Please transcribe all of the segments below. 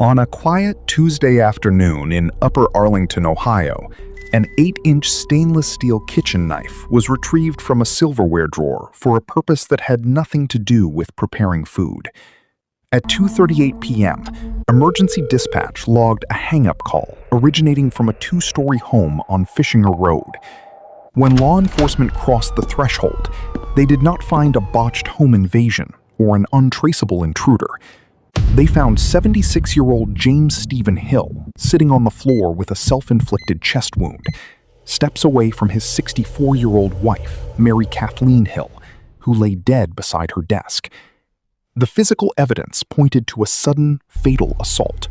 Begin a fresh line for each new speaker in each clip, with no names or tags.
On a quiet Tuesday afternoon in Upper Arlington, Ohio, an 8-inch stainless steel kitchen knife was retrieved from a silverware drawer for a purpose that had nothing to do with preparing food. At 2:38 p.m., emergency dispatch logged a hang-up call originating from a 2-story home on Fishinger Road. When law enforcement crossed the threshold, they did not find a botched home invasion or an untraceable intruder. They found 76-year-old James Stephen Hill sitting on the floor with a self-inflicted chest wound, steps away from his 64-year-old wife, Mary Kathleen Hill, who lay dead beside her desk. The physical evidence pointed to a sudden, fatal assault,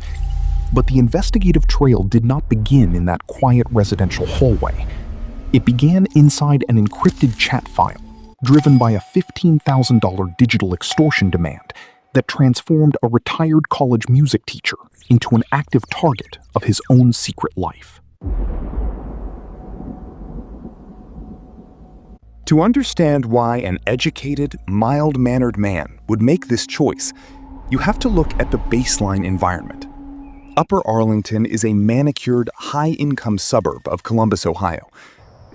but the investigative trail did not begin in that quiet residential hallway. It began inside an encrypted chat file, driven by a $15,000 digital extortion demand that transformed a retired college music teacher into an active target of his own secret life.
To understand why an educated, mild-mannered man would make this choice, you have to look at the baseline environment. Upper Arlington is a manicured, high-income suburb of Columbus, Ohio.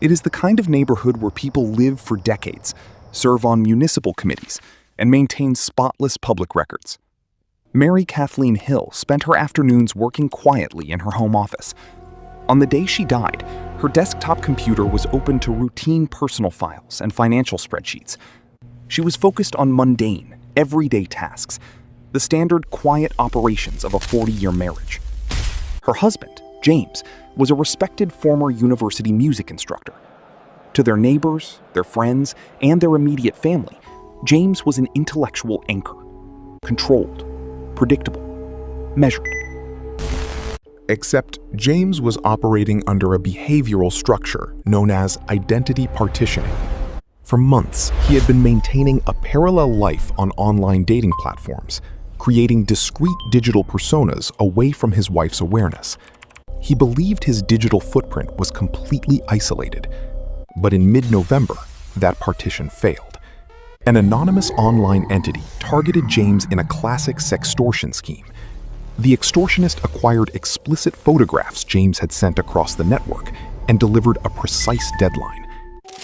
It is the kind of neighborhood where people live for decades, serve on municipal committees, and maintain spotless public records. Mary Kathleen Hill spent her afternoons working quietly in her home office. On the day she died, her desktop computer was open to routine personal files and financial spreadsheets. She was focused on mundane, everyday tasks, the standard quiet operations of a 40-year marriage. Her husband, James, was a respected former university music instructor. To their neighbors, their friends, and their immediate family, James was an intellectual anchor, controlled, predictable, measured.
Except James was operating under a behavioral structure known as identity partitioning. For months, he had been maintaining a parallel life on online dating platforms, creating discrete digital personas away from his wife's awareness. He believed his digital footprint was completely isolated, but in mid-November, that partition failed. An anonymous online entity targeted James in a classic sextortion scheme. The extortionist acquired explicit photographs James had sent across the network and delivered a precise deadline.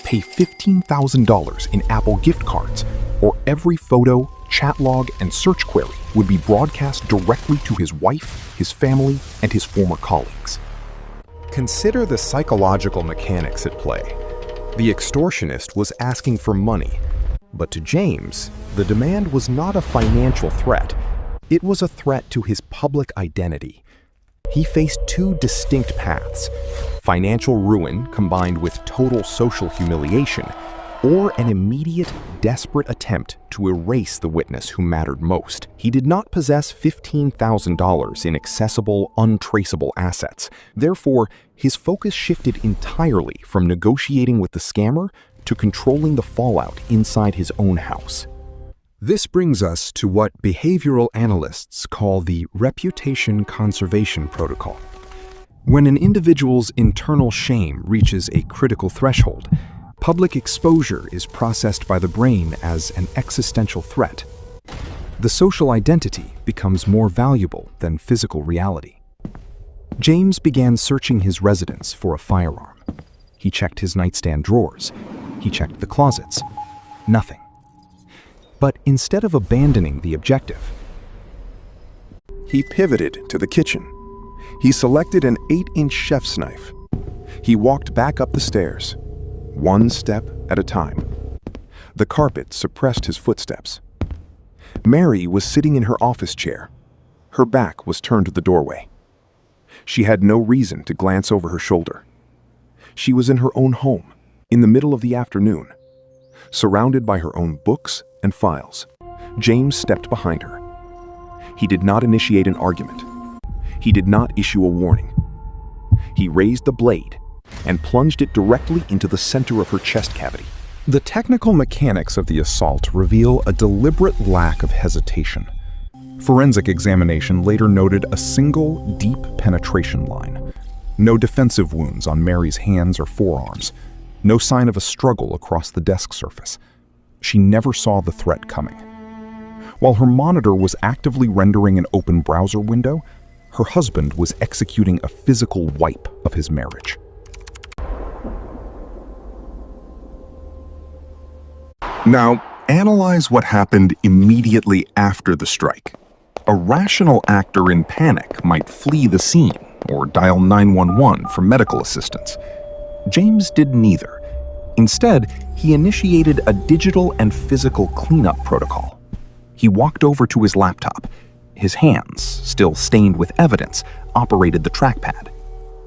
Pay $15,000 in Apple gift cards, or every photo, chat log, and search query would be broadcast directly to his wife, his family, and his former colleagues.
Consider the psychological mechanics at play. The extortionist was asking for money, but to James, the demand was not a financial threat. It was a threat to his public identity. He faced two distinct paths: financial ruin combined with total social humiliation, or an immediate, desperate attempt to erase the witness who mattered most. He did not possess $15,000 in accessible, untraceable assets. Therefore, his focus shifted entirely from negotiating with the scammer to controlling the fallout inside his own house.
This brings us to what behavioral analysts call the reputation conservation protocol. When an individual's internal shame reaches a critical threshold, public exposure is processed by the brain as an existential threat. The social identity becomes more valuable than physical reality. James began searching his residence for a firearm. He checked his nightstand drawers. He checked the closets. Nothing. But instead of abandoning the objective,
He pivoted to the kitchen. He selected an 8-inch chef's knife. He walked back up the stairs, one step at a time. The carpet suppressed his footsteps. Mary was sitting in her office chair. Her back was turned to the doorway. She had no reason to glance over her shoulder. She was in her own home, in the middle of the afternoon, surrounded by her own books and files. James stepped behind her. He did not initiate an argument. He did not issue a warning. He raised the blade and plunged it directly into the center of her chest cavity.
The technical mechanics of the assault reveal a deliberate lack of hesitation. Forensic examination later noted a single, deep penetration line. No defensive wounds on Mary's hands or forearms. No sign of a struggle across the desk surface. She never saw the threat coming. While her monitor was actively rendering an open browser window, Her husband was executing a physical wipe of his marriage.
Now, analyze what happened immediately after the strike. A rational actor in panic might flee the scene or dial 911 for medical assistance. James did neither. Instead, he initiated a digital and physical cleanup protocol. He walked over to his laptop. His hands, still stained with evidence, operated the trackpad.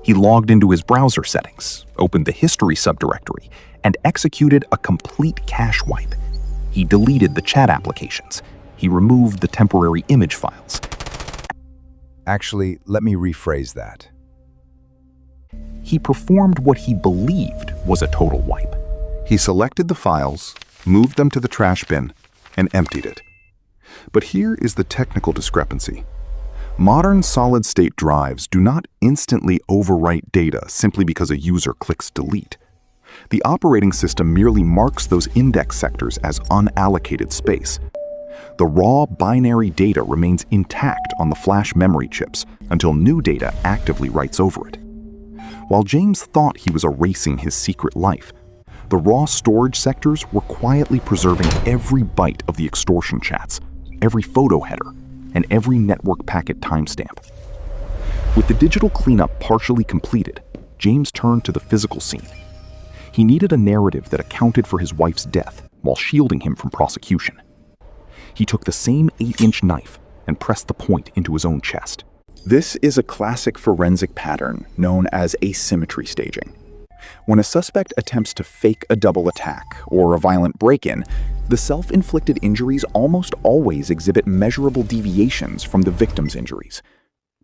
He logged into his browser settings, opened the history subdirectory, and executed a complete cache wipe. He deleted the chat applications. He removed the temporary image files.
Actually, let me rephrase that.
He performed what he believed was a total wipe.
He selected the files, moved them to the trash bin, and emptied it. But here is the technical discrepancy. Modern solid-state drives do not instantly overwrite data simply because a user clicks delete. The operating system merely marks those index sectors as unallocated space. The raw binary data remains intact on the flash memory chips until new data actively writes over it. While James thought he was erasing his secret life, the raw storage sectors were quietly preserving every byte of the extortion chats, every photo header, and every network packet timestamp. With the digital cleanup partially completed, James turned to the physical scene. He needed a narrative that accounted for his wife's death while shielding him from prosecution. He took the same 8-inch knife and pressed the point into his own chest.
This is a classic forensic pattern known as asymmetry staging. When a suspect attempts to fake a double attack or a violent break-in, the self-inflicted injuries almost always exhibit measurable deviations from the victim's injuries.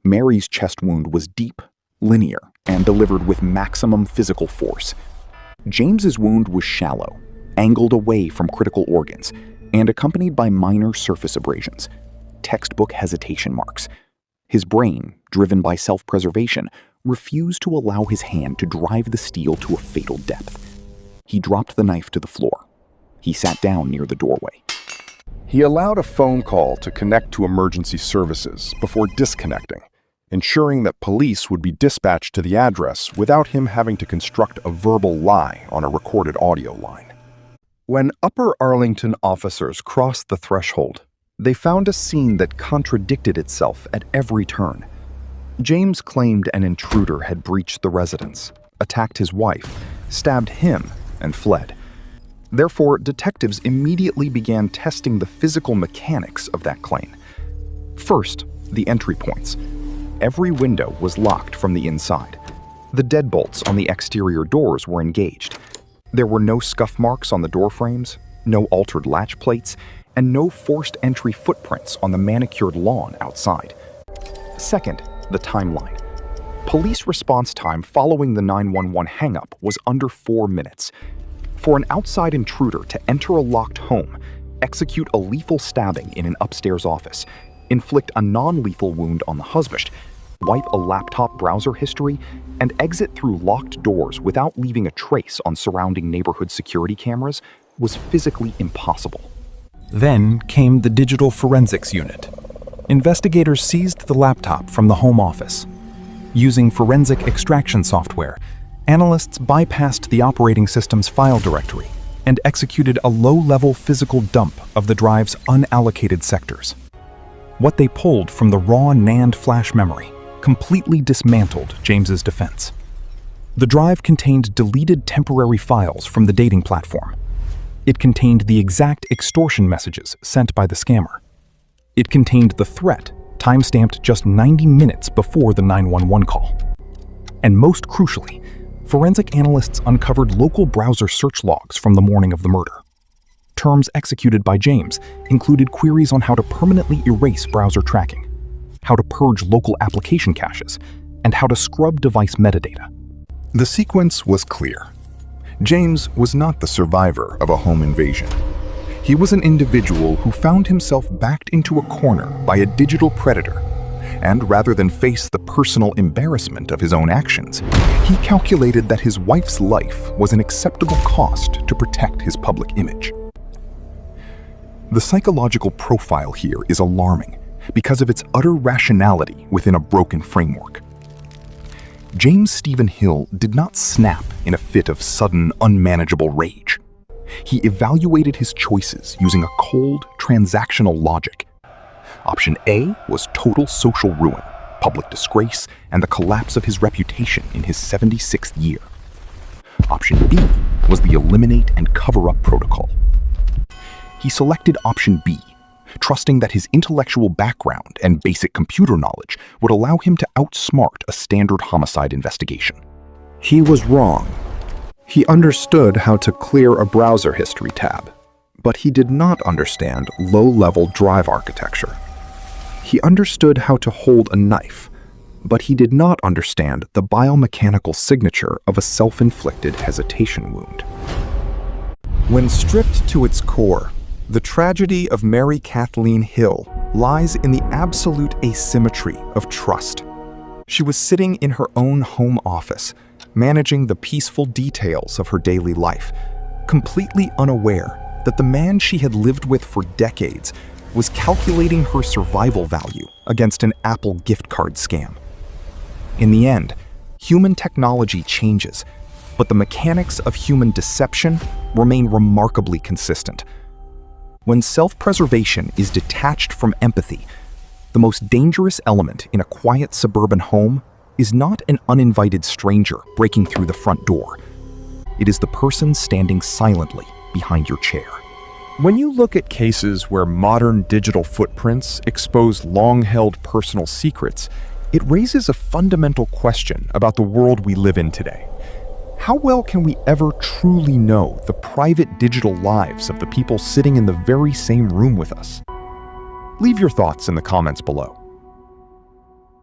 Mary's chest wound was deep, linear, and delivered with maximum physical force. James's wound was shallow, angled away from critical organs, and accompanied by minor surface abrasions, textbook hesitation marks. His brain, driven by self-preservation, refused to allow his hand to drive the steel to a fatal depth. He dropped the knife to the floor. He sat down near the doorway.
He allowed a phone call to connect to emergency services before disconnecting, ensuring that police would be dispatched to the address without him having to construct a verbal lie on a recorded audio line. When Upper Arlington officers crossed the threshold, they found a scene that contradicted itself at every turn. James claimed an intruder had breached the residence, attacked his wife, stabbed him, and fled. Therefore, detectives immediately began testing the physical mechanics of that claim. First, the entry points. Every window was locked from the inside. The deadbolts on the exterior doors were engaged. There were no scuff marks on the door frames, no altered latch plates, and no forced entry footprints on the manicured lawn outside. Second, the timeline. Police response time following the 911 hang-up was under 4 minutes. For an outside intruder to enter a locked home, execute a lethal stabbing in an upstairs office, inflict a non-lethal wound on the husband, wipe a laptop browser history, and exit through locked doors without leaving a trace on surrounding neighborhood security cameras was physically impossible. Then came the digital forensics unit. Investigators seized the laptop from the home office. Using forensic extraction software, analysts bypassed the operating system's file directory and executed a low-level physical dump of the drive's unallocated sectors. What they pulled from the raw NAND flash memory completely dismantled James's defense. The drive contained deleted temporary files from the dating platform. It contained the exact extortion messages sent by the scammer. It contained the threat, timestamped just 90 minutes before the 911 call. And most crucially, forensic analysts uncovered local browser search logs from the morning of the murder. Terms executed by James included queries on how to permanently erase browser tracking, how to purge local application caches, and how to scrub device metadata.
The sequence was clear. James was not the survivor of a home invasion. He was an individual who found himself backed into a corner by a digital predator, and rather than face the personal embarrassment of his own actions, he calculated that his wife's life was an acceptable cost to protect his public image. The psychological profile here is alarming, because of its utter rationality within a broken framework. James Stephen Hill did not snap in a fit of sudden, unmanageable rage. He evaluated his choices using a cold, transactional logic. Option A was total social ruin, public disgrace, and the collapse of his reputation in his 76th year. Option B was the eliminate and cover-up protocol. He selected option B, trusting that his intellectual background and basic computer knowledge would allow him to outsmart a standard homicide investigation.
He was wrong. He understood how to clear a browser history tab, but he did not understand low-level drive architecture. He understood how to hold a knife, but he did not understand the biomechanical signature of a self-inflicted hesitation wound.
When stripped to its core, the tragedy of Mary Kathleen Hill lies in the absolute asymmetry of trust. She was sitting in her own home office, managing the peaceful details of her daily life, completely unaware that the man she had lived with for decades was calculating her survival value against an Apple gift card scam. In the end, human technology changes, but the mechanics of human deception remain remarkably consistent. When self-preservation is detached from empathy, the most dangerous element in a quiet suburban home is not an uninvited stranger breaking through the front door. It is the person standing silently behind your chair.
When you look at cases where modern digital footprints expose long-held personal secrets, it raises a fundamental question about the world we live in today. How well can we ever truly know the private digital lives of the people sitting in the very same room with us? Leave your thoughts in the comments below.